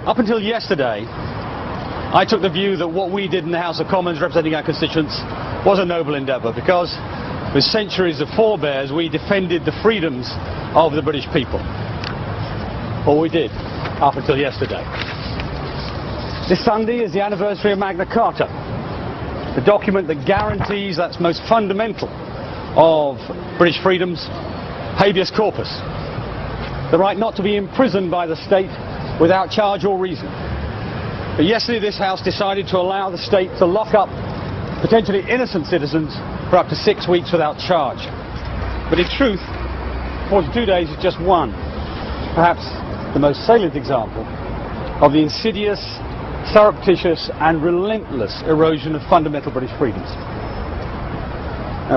Up until yesterday, I took the view that what we did in the House of Commons representing our constituents was a noble endeavour, because with centuries of forebears we defended the freedoms of the British people. Or we did, up until yesterday. This Sunday is the anniversary of Magna Carta, the document that guarantees, that's most fundamental of British freedoms, habeas corpus, the right not to be imprisoned by the state without charge or reason. But yesterday this House decided to allow the state to lock up potentially innocent citizens for up to 6 weeks without charge. But in truth, 42 days is just one, perhaps the most salient example of the insidious, surreptitious and relentless erosion of fundamental British freedoms.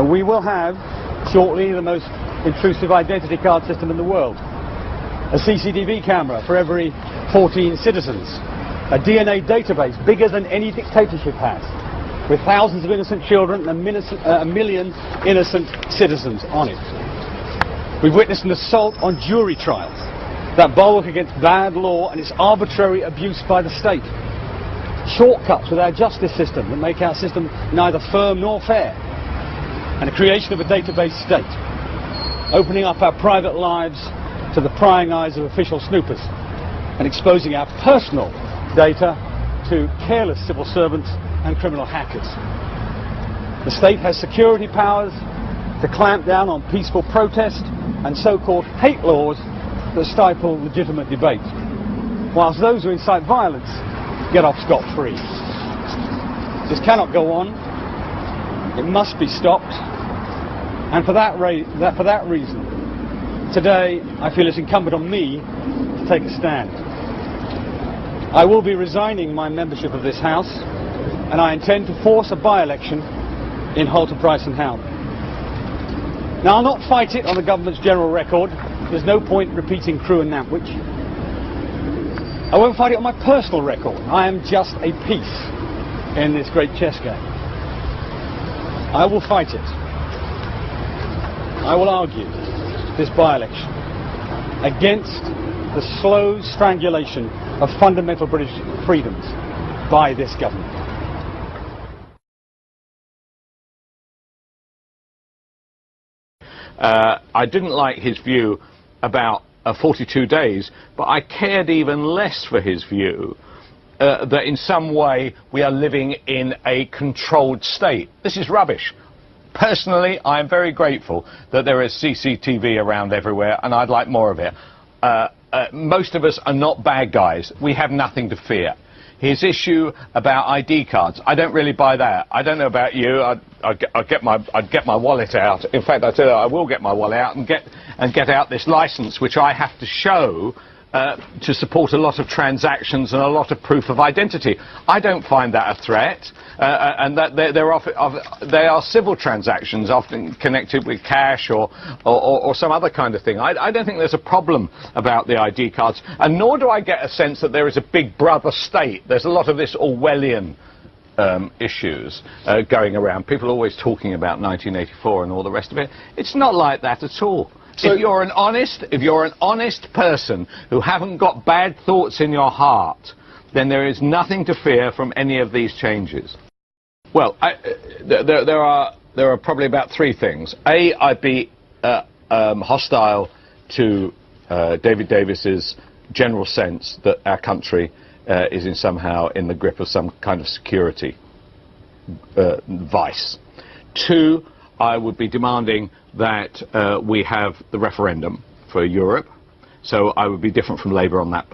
We will have shortly the most intrusive identity card system in the world, a CCTV camera for every 14 citizens, a DNA database bigger than any dictatorship has, with thousands of innocent children and a million innocent citizens on it. We've witnessed an assault on jury trials that bulwark against bad law and its arbitrary abuse by the state. Shortcuts with our justice system that make our system neither firm nor fair. And the creation of a database state, opening up our private lives to the prying eyes of official snoopers and exposing our personal data to careless civil servants and criminal hackers. The state has security powers to clamp down on peaceful protest and so-called hate laws that stifle legitimate debate, whilst those who incite violence get off scot-free. This cannot go on. It must be stopped. And for that reason, today I feel it's incumbent on me to take a stand. I will be resigning my membership of this House, and I intend to force a by-election in Halter, Price and Hound. Now, I'll not fight it on the government's general record. There's no point repeating Crewe and Nantwich. I won't fight it on my personal record. I am just a piece in this great chess game. I will fight it. I will argue this by-election against the slow strangulation of fundamental British freedoms by this government. I didn't like his view about 42 days, but I cared even less for his view that in some way we are living in a controlled state. This is rubbish. Personally, I am very grateful that there is CCTV around everywhere, and I'd like more of it. Most of us are not bad guys. We have nothing to fear. His issue about ID cards, I don't really buy that. I don't know about you. I'd get my wallet out. In fact, I tell you, I will get my wallet out and get out this license, which I have to show to support a lot of transactions and a lot of proof of identity. I don't find that a threat, and that they are civil transactions, often connected with cash or some other kind of thing. I don't think there's a problem about the ID cards, and nor do I get a sense that there is a big brother state. There's a lot of this Orwellian issues going around. People are always talking about 1984 and all the rest of it. It's not like that at all. So if you're an honest person who haven't got bad thoughts in your heart, then there is nothing to fear from any of these changes. Well, there are probably about three things. A, I'd be hostile to David Davis's general sense that our country is somehow in the grip of some kind of security vice. Two, I would be demanding that we have the referendum for Europe, so I would be different from Labour on that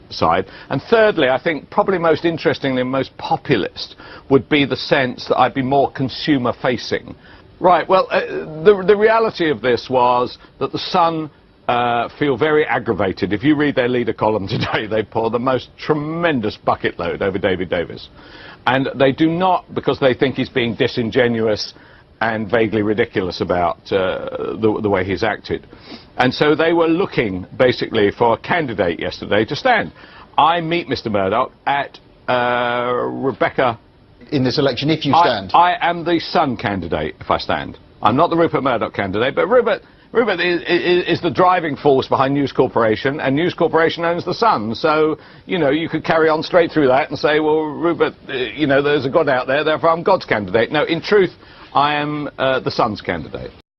side. And thirdly, I think probably most interestingly and most populist would be the sense that I'd be more consumer-facing. Right, well, the reality of this was that the Sun feel very aggravated. If you read their leader column today, they pour the most tremendous bucket load over David Davis. And they do not because they think he's being disingenuous and vaguely ridiculous about the way he's acted. And so they were looking, basically, for a candidate yesterday to stand. I meet Mr. Murdoch at Rebecca... In this election, if you stand? I am the Sun candidate, if I stand. I'm not the Rupert Murdoch candidate, but Rupert Rupert is the driving force behind News Corporation, and News Corporation owns the Sun. So, you know, you could carry on straight through that and say, well, Rupert, you know, there's a God out there, therefore I'm God's candidate. No, in truth, I am the Sun's candidate.